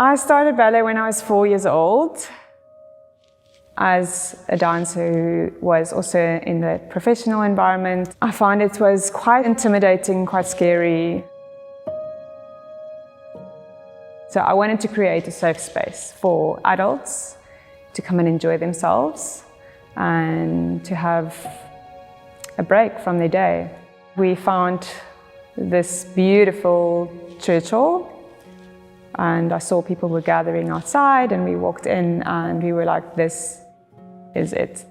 I started ballet when I was 4 years old as a dancer who was also in the professional environment. I found it was quite intimidating, quite scary. So I wanted to create a safe space for adults to come and enjoy themselves and to have a break from their day. We found this beautiful church hall, and I saw people were gathering outside, and we walked in and we were like, this is it.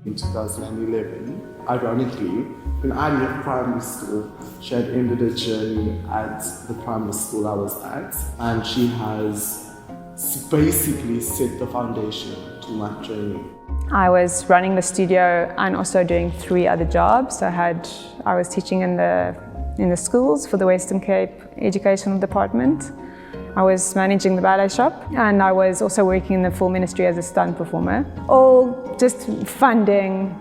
In 2011, ironically, when I left primary school, she had ended a journey at the primary school I was at, and she has basically set the foundation to my journey. I was running the studio and also doing 3 other jobs. I was teaching in the schools for the Western Cape Educational Department. I was managing the ballet shop, and I was also working in the full ministry as a stunt performer. All just funding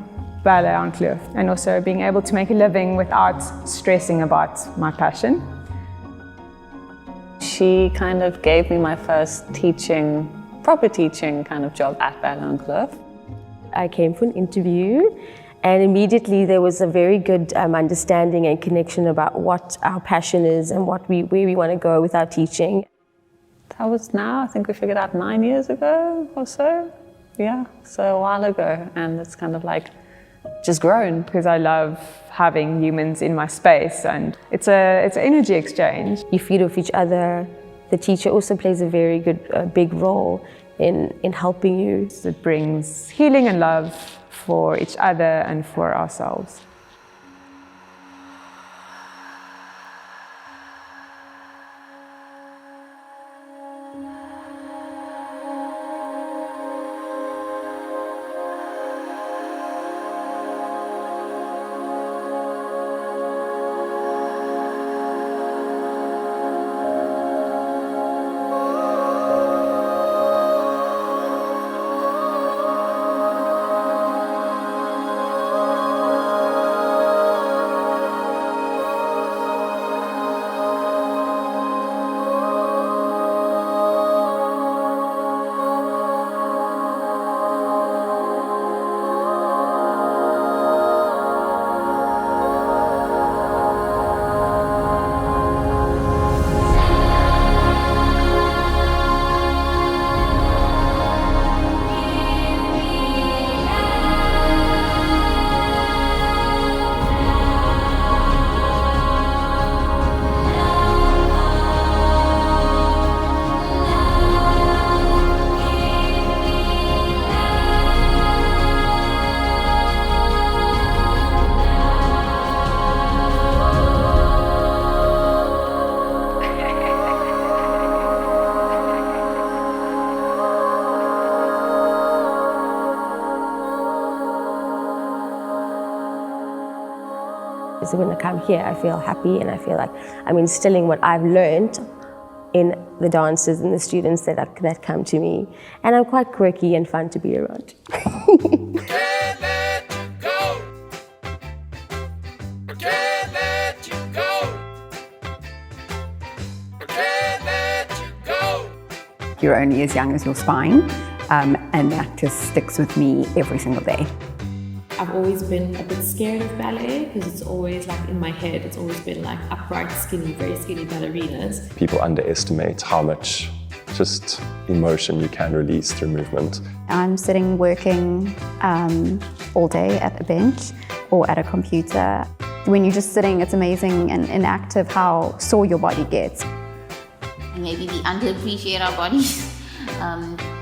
ballet on Kloof, and also being able to make a living without stressing about my passion. She kind of gave me my first proper teaching kind of job at Ballet on Kloof. I came for an interview, and immediately there was a very good understanding and connection about what our passion is and where we want to go with our teaching. That was now, I think we figured out 9 years ago or so. Yeah, so a while ago, and it's kind of like just grown. Because I love having humans in my space, and it's an energy exchange. You feed off each other. The teacher also plays a very good, big role in helping you. It brings healing and love for each other and for ourselves. So when I come here, I feel happy, and I feel like I'm instilling what I've learned in the dancers and the students that come to me. And I'm quite quirky and fun to be around. You're only as young as your spine, and that just sticks with me every single day. I've always been a bit scared of ballet because it's always like in my head, it's always been like upright, skinny, very skinny ballerinas. People underestimate how much just emotion you can release through movement. I'm sitting working all day at a bench or at a computer. When you're just sitting, it's amazing and inactive how sore your body gets. Maybe we underappreciate our bodies,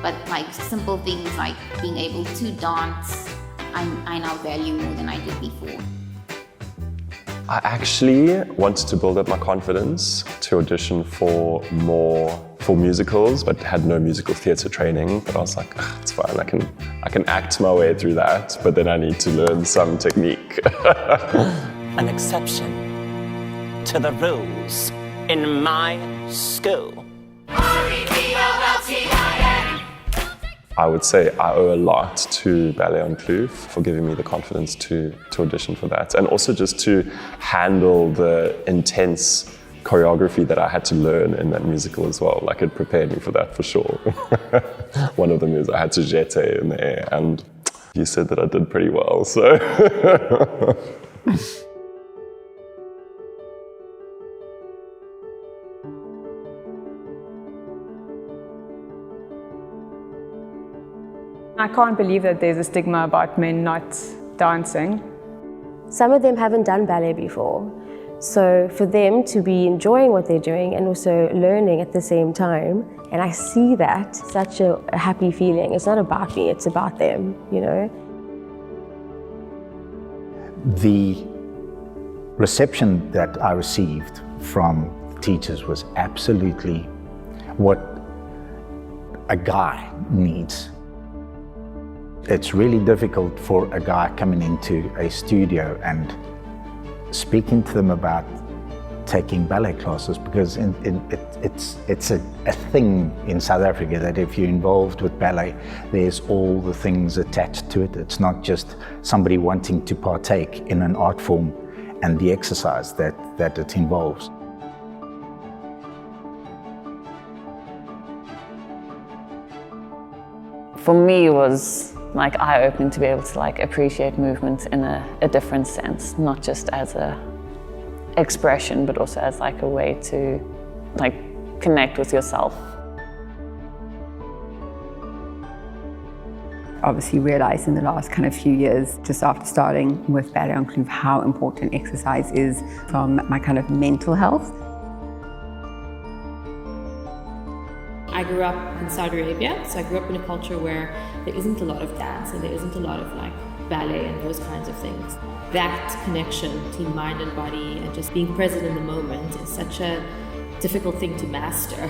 but like simple things like being able to dance, I now value more than I did before. I actually wanted to build up my confidence to audition for musicals, but had no musical theatre training. But I was like, it's fine, I can act my way through that, but then I need to learn some technique. An exception to the rules in my school. I would say I owe a lot to Ballet on Kloof for giving me the confidence to audition for that, and also just to handle the intense choreography that I had to learn in that musical as well. Like it prepared me for that for sure. One of them is I had to jeter in the air, and you said that I did pretty well, so. I can't believe that there's a stigma about men not dancing. Some of them haven't done ballet before. So for them to be enjoying what they're doing and also learning at the same time, and I see that, such a happy feeling. It's not about me, it's about them, you know. The reception that I received from teachers was absolutely what a guy needs. It's really difficult for a guy coming into a studio and speaking to them about taking ballet classes, because it's a thing in South Africa that if you're involved with ballet, there's all the things attached to it. It's not just somebody wanting to partake in an art form and the exercise that it involves. For me, it was like eye-opening to be able to like appreciate movement in a different sense, not just as a expression, but also as like a way to like connect with yourself. Obviously realised in the last kind of few years, just after starting with Ballet on Kloof, how important exercise is from my kind of mental health. I grew up in Saudi Arabia, so I grew up in a culture where there isn't a lot of dance and there isn't a lot of like ballet and those kinds of things. That connection between mind and body and just being present in the moment is such a difficult thing to master.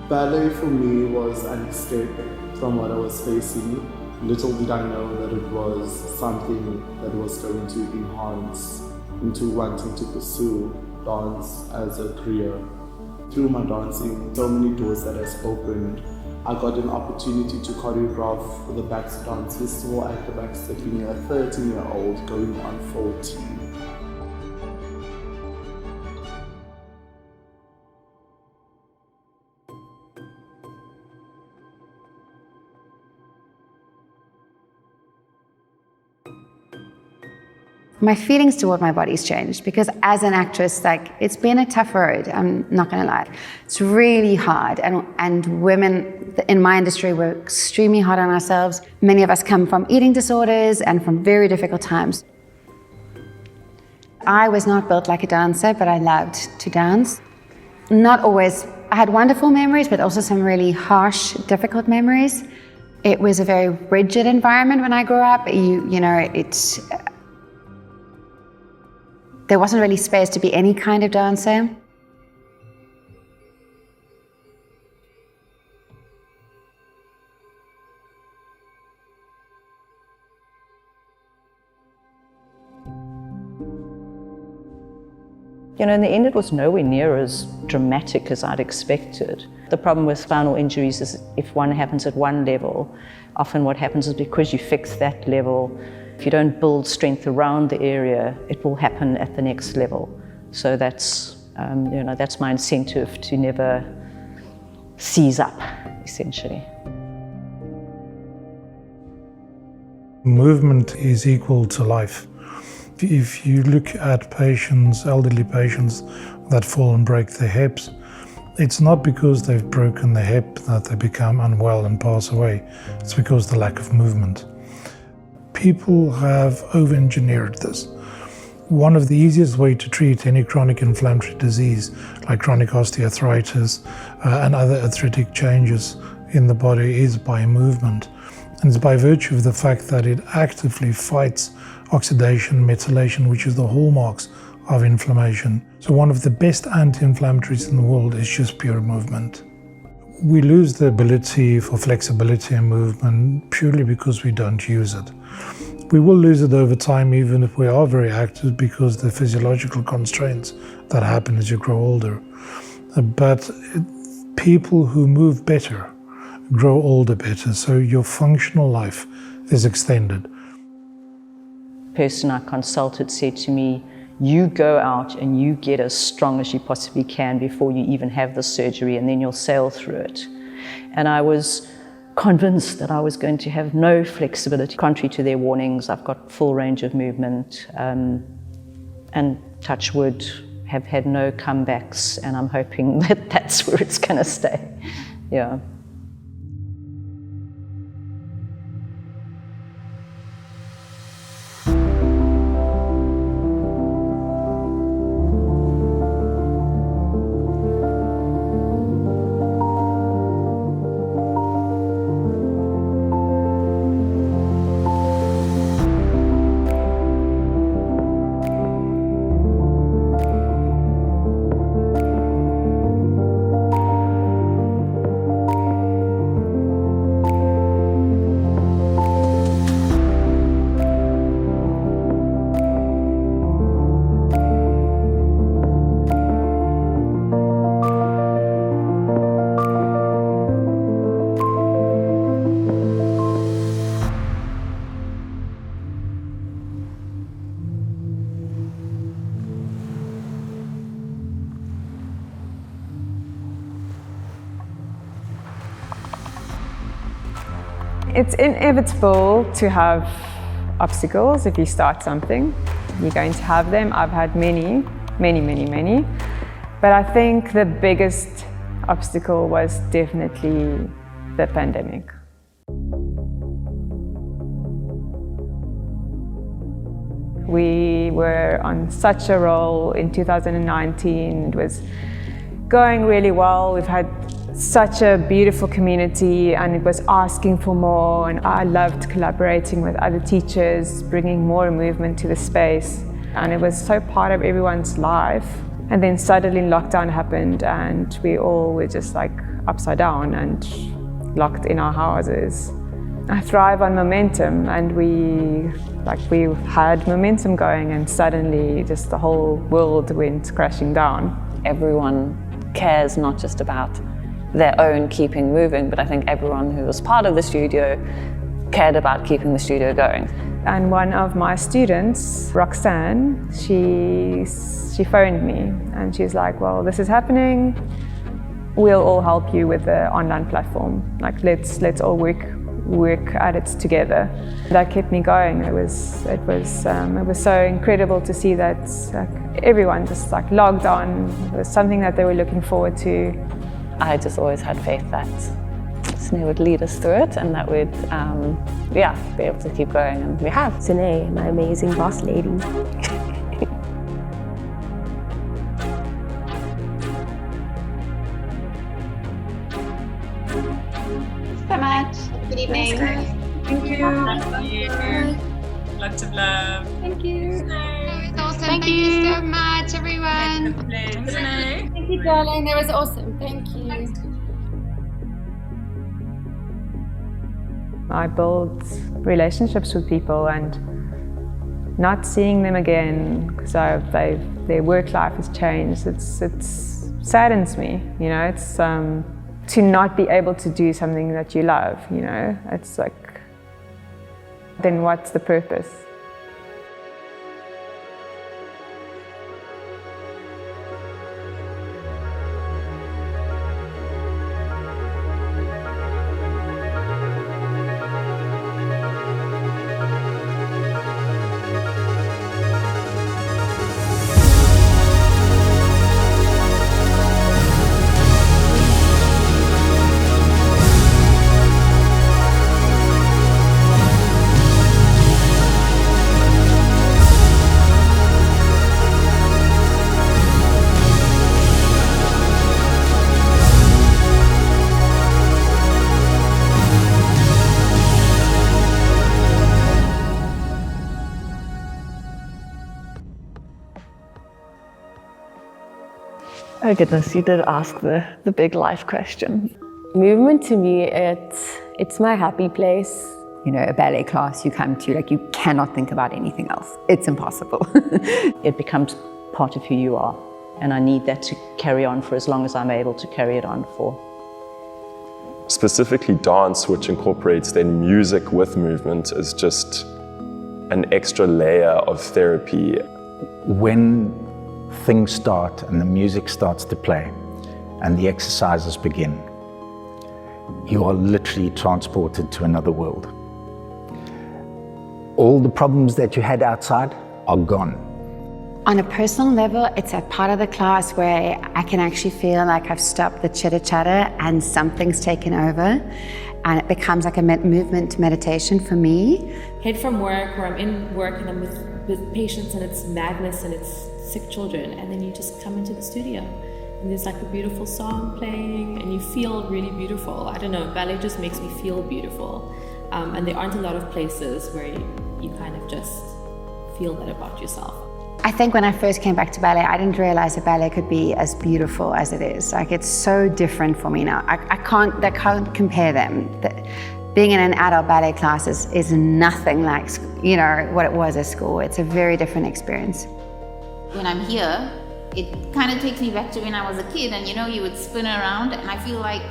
Ballet for me was an escape from what I was facing. Little did I know that it was something that was going to enhance into wanting to pursue dance as a career. Through my dancing, so many doors that has opened. I got an opportunity to choreograph the Brits Dance Festival at the back, being a 13-year-old going on 14. My feelings toward my body's changed because as an actress, like, it's been a tough road, I'm not gonna lie. It's really hard, and women in my industry, we're extremely hard on ourselves. Many of us come from eating disorders and from very difficult times. I was not built like a dancer, but I loved to dance. Not always, I had wonderful memories, but also some really harsh, difficult memories. It was a very rigid environment when I grew up. There wasn't really space to be any kind of dancer. You know, in the end, it was nowhere near as dramatic as I'd expected. The problem with spinal injuries is if one happens at one level, often what happens is because you fix that level, if you don't build strength around the area, it will happen at the next level. So that's, that's my incentive to never seize up, essentially. Movement is equal to life. If you look at patients, elderly patients that fall and break their hips, it's not because they've broken the hip that they become unwell and pass away. It's because of the lack of movement. People have over-engineered this. One of the easiest ways to treat any chronic inflammatory disease, like chronic osteoarthritis and other arthritic changes in the body, is by movement. And it's by virtue of the fact that it actively fights oxidation, metallation, which is the hallmarks of inflammation. So one of the best anti-inflammatories in the world is just pure movement. We lose the ability for flexibility and movement purely because we don't use it. We will lose it over time even if we are very active because the physiological constraints that happen as you grow older. But people who move better grow older better, so your functional life is extended. person I consulted said to me, you go out and you get as strong as you possibly can before you even have the surgery, and then you'll sail through it. And I was convinced that I was going to have no flexibility. Contrary to their warnings, I've got full range of movement, and touch wood, have had no comebacks, and I'm hoping that that's where it's going to stay. Yeah. It's inevitable to have obstacles if you start something. You're going to have them. I've had many. But I think the biggest obstacle was definitely the pandemic. We were on such a roll in 2019. It was going really well. We've had such a beautiful community, and it was asking for more, and I loved collaborating with other teachers, bringing more movement to the space, and it was so part of everyone's life. And then suddenly lockdown happened, and we all were just like upside down and locked in our houses. I thrive on momentum, and we had momentum going, and suddenly just the whole world went crashing down. Everyone cares not just about their own keeping moving, but I think everyone who was part of the studio cared about keeping the studio going. And one of my students, Roxanne, she phoned me and she's like, well, this is happening. We'll all help you with the online platform. Like, let's all work at it together. That kept me going. It was so incredible to see that everyone just logged on. It was something that they were looking forward to. I just always had faith that Sne would lead us through it, and that we'd be able to keep going, and we have. Sne, my amazing boss lady. So much. Good evening. Thank you. Lots of love. Thank you. That was awesome. Thank you so much, everyone. Thank you, darling. That was awesome. Thank you. I build relationships with people, and not seeing them again because their work life has changed. It saddens me. You know, it's to not be able to do something that you love. You know, it's like, then what's the purpose? Oh goodness, you did ask the big life question. Movement to me, it's my happy place. You know, a ballet class you come to, you cannot think about anything else. It's impossible. It becomes part of who you are, and I need that to carry on for as long as I'm able to carry it on for. Specifically dance, which incorporates then music with movement, is just an extra layer of therapy. When things start and the music starts to play and the exercises begin, you are literally transported to another world. All the problems that you had outside are gone. On a personal level, it's a part of the class where I can actually feel like I've stopped the chitter-chatter and something's taken over, and it becomes like a movement meditation for me. Head from work, where I'm in work and I'm with patients and it's madness and it's sick children, and then you just come into the studio and there's like a beautiful song playing and you feel really beautiful. I don't know, ballet just makes me feel beautiful. And there aren't a lot of places where you kind of just feel that about yourself. I think when I first came back to ballet, I didn't realize that ballet could be as beautiful as it is. Like, it's so different for me now. I can't compare them. Being in an adult ballet class is nothing like, you know, what it was at school. It's a very different experience. When I'm here, it kind of takes me back to when I was a kid, and you know, you would spin around and I feel like,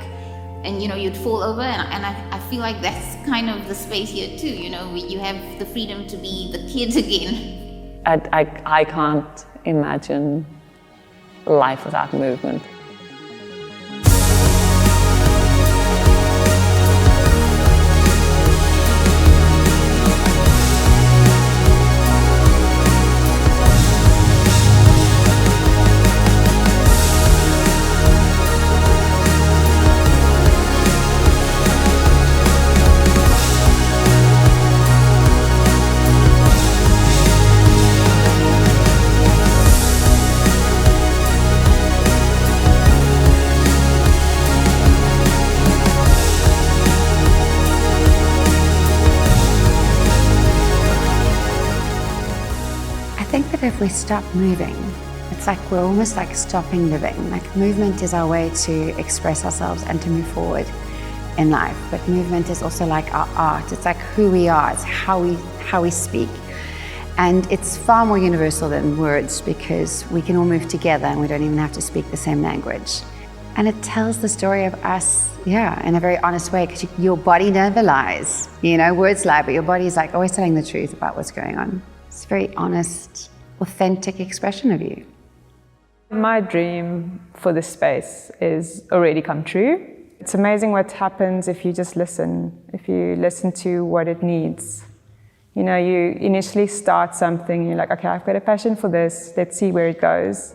and you know, you'd fall over, and I feel like that's kind of the space here too, you know, you have the freedom to be the kid again. I can't imagine life without movement. If we stop moving, it's like we're almost like stopping living. Like, movement is our way to express ourselves and to move forward in life. But movement is also like our art. It's like who we are. It's how we speak. And it's far more universal than words, because we can all move together and we don't even have to speak the same language. And it tells the story of us, yeah, in a very honest way, because your body never lies. You know, words lie, but your body is like always telling the truth about what's going on. It's a very honest, authentic expression of you. My dream for this space is already come true. It's amazing what happens if you just listen, if you listen to what it needs. You know, you initially start something, you're like, okay, I've got a passion for this, let's see where it goes.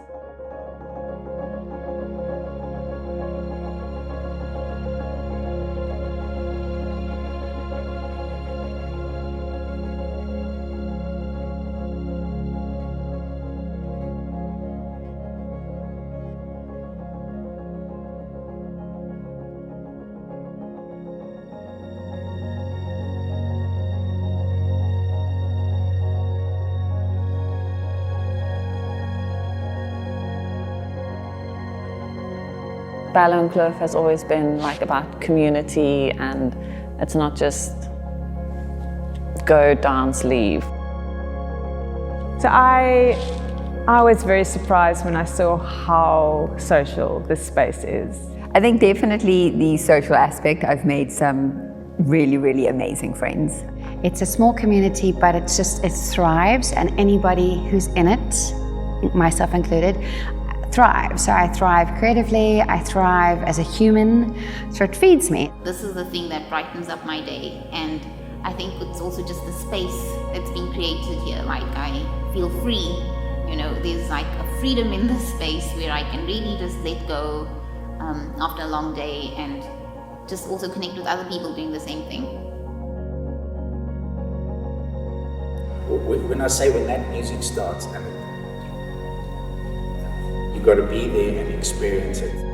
Ballet on Kloof has always been like about community, and it's not just go, dance, leave. So I was very surprised when I saw how social this space is. I think definitely the social aspect. I've made some really, really amazing friends. It's a small community, but it thrives, and anybody who's in it, myself included, thrive. So I thrive creatively, I thrive as a human, so it feeds me. This is the thing that brightens up my day, and I think it's also just the space that's been created here. Like, I feel free, you know, there's like a freedom in this space where I can really just let go after a long day, and just also connect with other people doing the same thing. When I say when that music starts, you've got to be there and experience it.